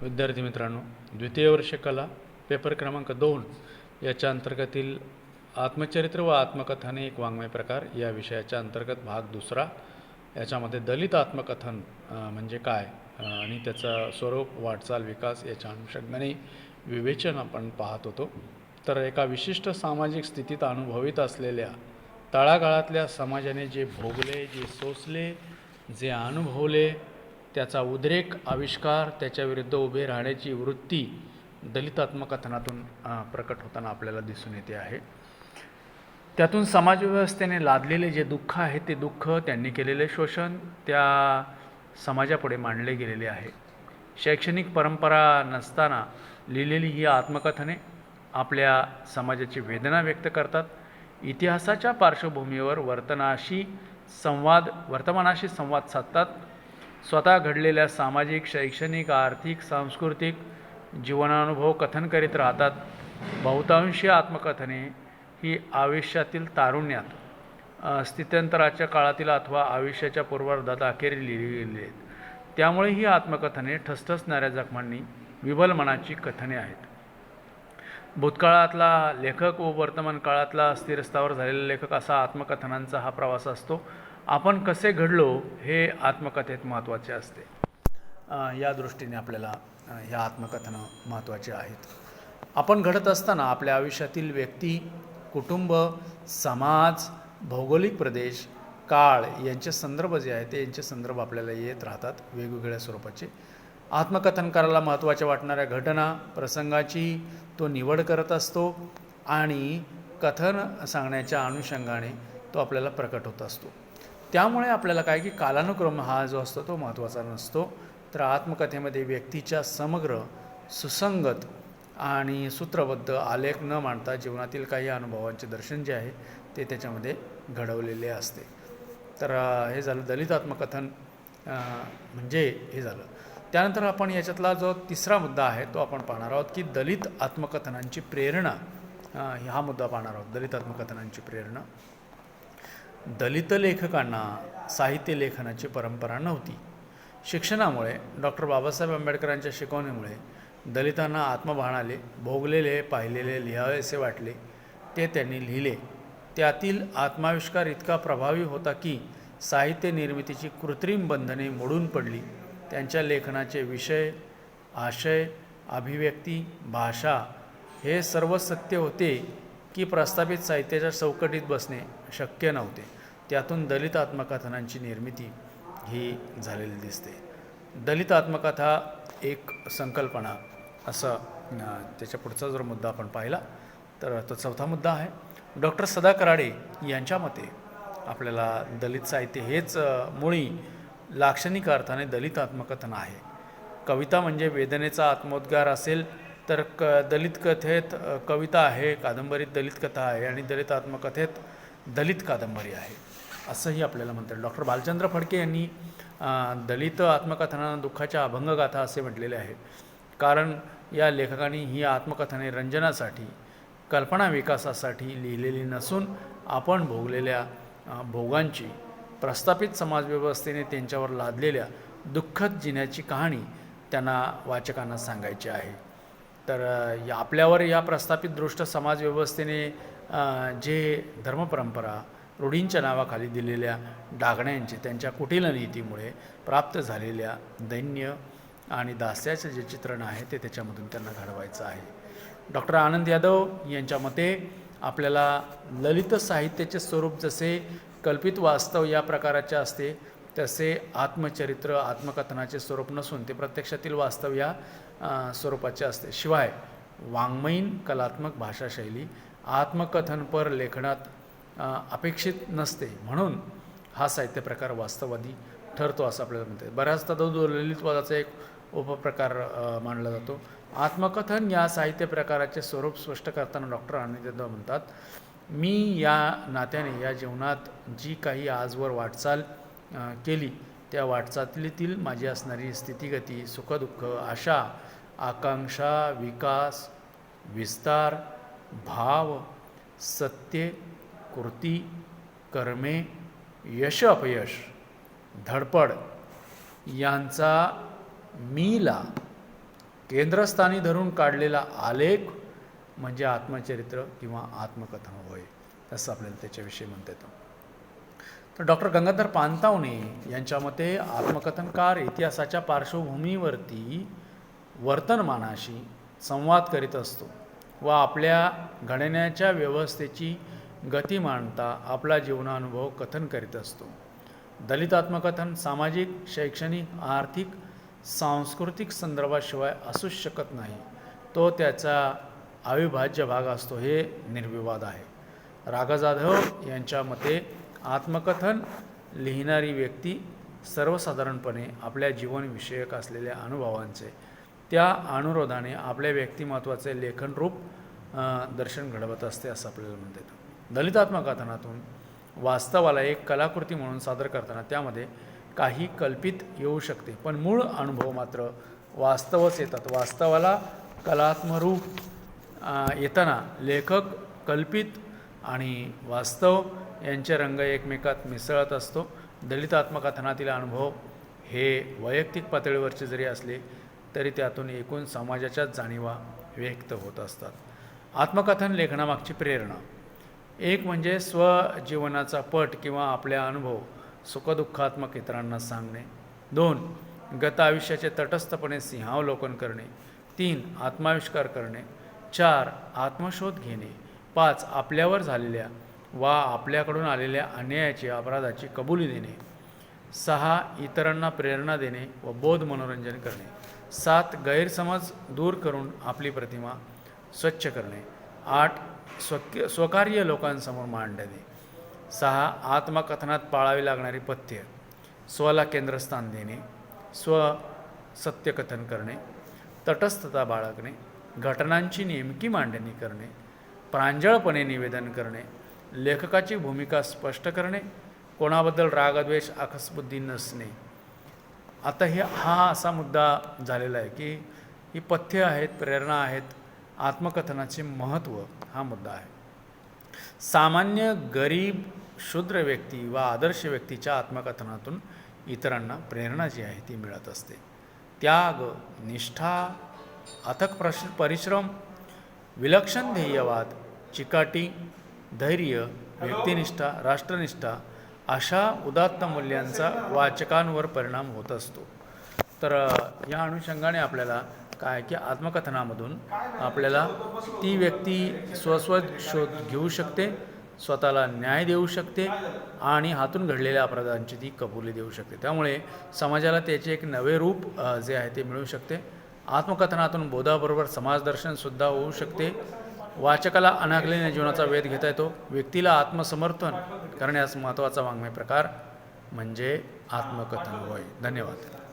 विद्यार्थी मित्रांनो, द्वितीय वर्ष कला पेपर क्रमांक 2 याच्या अंतर्गतील आत्मचरित्र व आत्मकथन एक वाङ्मय प्रकार या विषयाच्या अंतर्गत भाग दुसरा याच्यामध्ये दलित आत्मकथन म्हणजे काय आणि त्याचा स्वरूप, वाटचाल, विकास याच्या अनुषंगाने विवेचन आपण पाहत होतो. तर एका विशिष्ट सामाजिक स्थितीत अनुभवित असलेल्या तळागाळातल्या समाजाने जे भोगले, जे सोसले, जे अनुभवले त्याचा उद्रेक, आविष्कार, त्याच्याविरुद्ध उभे राहण्याची वृत्ती दलित आत्मकथनातून प्रकट होताना आपल्याला दिसून येते आहे. त्यातून समाजव्यवस्थेने लादलेले जे दुःख आहे ते दुःख, त्यांनी केलेले शोषण त्या समाजापुढे मांडले गेलेले आहे. शैक्षणिक परंपरा नसताना लिहिलेली ही आत्मकथने आपल्या समाजाची वेदना व्यक्त करतात. इतिहासाच्या पार्श्वभूमीवर वर्तमानाशी संवाद साधतात. स्वतः घडलेल्या सामाजिक, शैक्षणिक, आर्थिक, सांस्कृतिक जीवनानुभव कथन करीत राहतात. बहुतांशी आत्मकथने ही आयुष्यातील तारुण्यात, स्थित्यंतराच्या काळातील अथवा आयुष्याच्या पूर्वार्धात अखेरी लिहिली गेली आहेत. त्यामुळे ही आत्मकथने ठसठसणाऱ्या जखमांनी विबल मनाची कथने आहेत. भूतकाळातला लेखक व वर्तमान काळातला स्थिरस्थावर झालेला लेखक असा आत्मकथनांचा हा प्रवास असतो. आपण कसे घडलो हे आत्मकथेत महत्त्वाचे असते. या दृष्टीने आपल्याला ह्या आत्मकथनं महत्त्वाचे आहेत. आपण घडत असताना आपल्या आयुष्यातील व्यक्ती, कुटुंब, समाज, भौगोलिक प्रदेश, काळ यांचे संदर्भ जे आहेत ते यांचे संदर्भ आपल्याला येत राहतात वेगवेगळ्या स्वरूपाचे. आत्मकथनकाराला महत्त्वाच्या वाटणाऱ्या घटना, प्रसंगाची तो निवड करत असतो आणि कथन सांगण्याच्या अनुषंगाने तो आपल्याला प्रकट होत असतो. त्यामुळे आपल्याला काय की कालानुक्रम हा जो असतो तो महत्त्वाचा नसतो. तर आत्मकथेमध्ये व्यक्तीच्या समग्र, सुसंगत आणि सूत्रबद्ध आलेख न मांडता जीवनातील काही अनुभवांचे दर्शन जे आहे ते त्याच्यामध्ये घडवलेले असते. तर हे झालं दलित आत्मकथन म्हणजे हे झालं. त्यानंतर आपण याच्यातला जो तिसरा मुद्दा आहे तो आपण पाहणार आहोत की दलित आत्मकथनांची प्रेरणा. हा मुद्दा पाहणार आहोत, दलित आत्मकथनांची प्रेरणा. दलित लेखकांना साहित्य लेखनाची परंपरा नव्हती. शिक्षणामुळे, डॉक्टर बाबासाहेब आंबेडकरांच्या शिकवणीमुळे दलितांना आत्मभान आले. भोगलेले, पाहिलेले, लिहावेसे वाटले ते त्यांनी लिहिले. त्यातील आत्माविष्कार इतका प्रभावी होता की साहित्य निर्मितीची कृत्रिम बंधने मोडून पडली. त्यांच्या लेखनाचे विषय, आशय, अभिव्यक्ती, भाषा हे सर्व सत्य होते की प्रस्थापित साहित्याच्या चौकटीत बसणे शक्य नव्हते. त्यातून दलित आत्मकथनांची निर्मिती ही झालेली दिसते. दलित आत्मकथा एक संकल्पना असं त्याच्या पुढचा जर मुद्दा आपण पाहिला तर तो चौथा मुद्दा आहे. डॉक्टर सदा कराडे यांच्या मते आपल्याला दलित साहित्य हेच मुळी लाक्षणिक अर्थाने दलित आत्मकथन आहे. कविता म्हणजे वेदनेचा आत्मोद्गार असेल तर दलित कथेत कविता आहे, कादंबरीत दलित कथा आहे आणि दलित आत्मकथेत दलित कादंबरी आहे असंही आपल्याला म्हणतात. डॉक्टर भालचंद्र फडके यांनी दलित आत्मकथनांना दुःखाच्या अभंगगाथा असे म्हटलेले आहे. कारण या लेखकांनी ही आत्मकथने रंजनासाठी, कल्पना विकासासाठी लिहिलेली नसून आपण भोगलेल्या भोगांची, प्रस्थापित समाजव्यवस्थेने त्यांच्यावर लादलेल्या दुःखद जिण्याची कहाणी त्यांना वाचकांना सांगायची आहे. तर आपल्यावर या प्रस्थापित दृष्ट समाजव्यवस्थेने जे धर्मपरंपरा, रूढींच्या नावाखाली दिलेल्या डागण्यांचे, त्यांच्या कुटील नीतीमुळे प्राप्त झालेल्या दैन्य आणि दास्याचे जे चित्रण आहे ते त्याच्यामधून त्यांना घडवायचं आहे. डॉक्टर आनंद यादव यांच्या मते आपल्याला ललित साहित्याचे स्वरूप जसे कल्पित वास्तव या प्रकाराचे असते तसे आत्मचरित्र, आत्मकथनाचे स्वरूप नसून ते प्रत्यक्षातील वास्तव या स्वरूपाचे असते. शिवाय वाङ्मयीन कलात्मक भाषाशैली आत्मकथनपर लेखनात अपेक्षित नसते. म्हणून हा साहित्य प्रकार वास्तववादी ठरतो असं आपल्याला म्हणते. बऱ्याचदा तो ललितवादाचा एक उपप्रकार मानला जातो. आत्मकथन या साहित्य प्रकाराचे स्वरूप स्पष्ट करताना डॉक्टर आनंद यादव म्हणतात, मी या नात्याने या जीवनात जी काही आजवर वाटचाल केली त्या वाटचालीतील माझी असणारी स्थितिगती, सुखदुःख, आशा, आकांक्षा, विकास, विस्तार, भाव, सत्य, कृती, कर्मे, यश अपयश, धडपड यांचा मीला केंद्रस्थानी धरून काढलेला आलेख म्हणजे आत्मचरित्र किंवा आत्मकथन होय, असं आपल्याला त्याच्याविषयी म्हणता येतं. तर डॉक्टर गंगाधर पानतावणे यांच्या मते आत्मकथनकार इतिहासाच्या पार्श्वभूमीवरती वर्तनमानाशी संवाद करीत असतो व आपल्या घडण्याच्या व्यवस्थेची गती मांडता आपला जीवनानुभव कथन करीत असतो. दलित आत्मकथन सामाजिक, शैक्षणिक, आर्थिक, सांस्कृतिक संदर्भाशिवाय असूच शकत नाही. तो त्याचा अविभाज्य भाग असतो, हे निर्विवाद आहे. राघव जाधव यांच्या मते आत्मकथन लिहिणारी व्यक्ती सर्वसाधारणपणे आपल्या जीवनविषयक असलेल्या अनुभवांचे त्या अनुरोधाने आपल्या व्यक्तिमत्वाचे लेखन रूप दर्शन घडवत असते, असं आपल्याला म्हणता येतं. दलित आत्मकथनातून वास्तवाला एक कलाकृती म्हणून सादर करताना त्यामध्ये काही कल्पित येऊ शकते, पण मूळ अनुभव मात्र वास्तवच येतात. वास्तवाला कलात्मरूप येताना लेखक कल्पित आणि वास्तव यांचे रंग एकमेकात मिसळत असतो. दलित आत्मकथनातील अनुभव हे वैयक्तिक पातळीवरचे जरी असले तरी त्यातून एकूण समाजाच्या जाणीवा व्यक्त होत असतात. आत्मकथन लेखनामागची प्रेरणा एक म्हणजे स्वजीवनाचा पट किंवा आपल्या अनुभव सुखदुःखात्मक इतरांना सांगणे. 2 गत आयुष्याचे तटस्थपणे सिंहावलोकन करणे. 3 आत्माविष्कार करणे. 4 आत्मशोध घेणे. 5 आपल्यावर झालेल्या वा आपल्याकडून आलेल्या अन्यायाची, अपराधाची कबुली देणे. 6 इतरांना प्रेरणा देणे व बोध मनोरंजन करणे. 7 गैरसमज दूर करून आपली प्रतिमा स्वच्छ करणे. 8 स्वकार्य लोकांसमोर मांडणे. 6 आत्मकथनात पाळावी लागणारी पथ्य: स्वला केंद्रस्थान देणे, सत्यकथन करणे, तटस्थता बाळगणे, घटनांची नेमकी मांडणी करणे, प्रांजळपणे निवेदन करणे, लेखकाची भूमिका स्पष्ट करणे, कोणाबद्दल रागद्वेष आकसबुद्धी नसणे. आता हा असा मुद्दा झालेला आहे की ही पथ्य आहेत, प्रेरणा आहेत, आत्मकथनाचे महत्त्व हा मुद्दा आहे. सामान्य गरीब शूद्र व्यक्ती व आदर्श व्यक्तीच्या आत्मकथनातून इतरांना प्रेरणा जी आहे ती मिळत असते. त्याग, निष्ठा, अथक परिश्रम, विलक्षण ध्येयवाद, चिकाटी, धैर्य, व्यक्तिनिष्ठा, राष्ट्रनिष्ठा अशा उदात्त मूल्यांचा वाचकांवर परिणाम होत असतो. तर या अनुषंगाने आपल्याला काय की आत्मकथनामधून आपल्याला ती व्यक्ती शोध घेऊ शकते, स्वतःला न्याय देऊ शकते आणि हातून घडलेल्या अपराधांची ती कबुली देऊ शकते. त्यामुळे समाजाला त्याचे एक नवे रूप जे आहे ते मिळू शकते. आत्मकथनातून बोधाबरोबर समाजदर्शनसुद्धा होऊ शकते. वाचकाला अनागलेल्या जीवनाचा वेध घेता येतो. व्यक्तीला आत्मसमर्थन करण्यास महत्त्वाचा वाङ्मय प्रकार म्हणजे आत्मकथन होय. धन्यवाद.